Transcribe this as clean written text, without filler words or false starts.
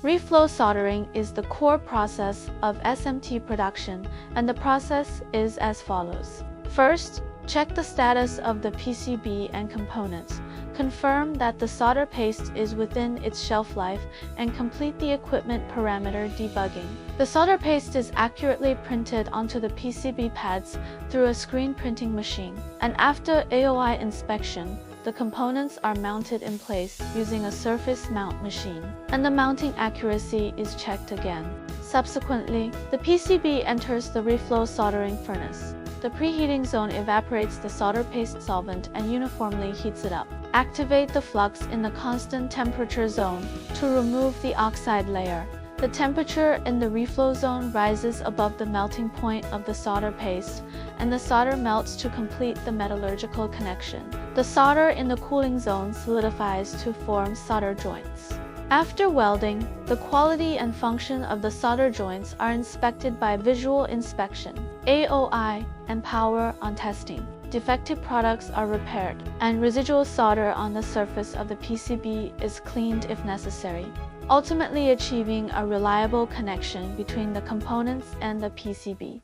Reflow soldering is the core process of SMT production, and the process is as follows. First, check the status of the PCB and components. Confirm that the solder paste is within its shelf life and complete the equipment parameter debugging. The solder paste is accurately printed onto the PCB pads through a screen printing machine, and after AOI inspection, the components are mounted in place using a surface mount machine, and the mounting accuracy is checked again. Subsequently, the PCB enters the reflow soldering furnace. The preheating zone evaporates the solder paste solvent and uniformly heats it up. Activate the flux in the constant temperature zone to remove the oxide layer. The temperature in the reflow zone rises above the melting point of the solder paste, and the solder melts to complete the metallurgical connection. The solder in the cooling zone solidifies to form solder joints. After welding, the quality and function of the solder joints are inspected by visual inspection, AOI, and power-on testing. Defective products are repaired, and residual solder on the surface of the PCB is cleaned if necessary, ultimately achieving a reliable connection between the components and the PCB.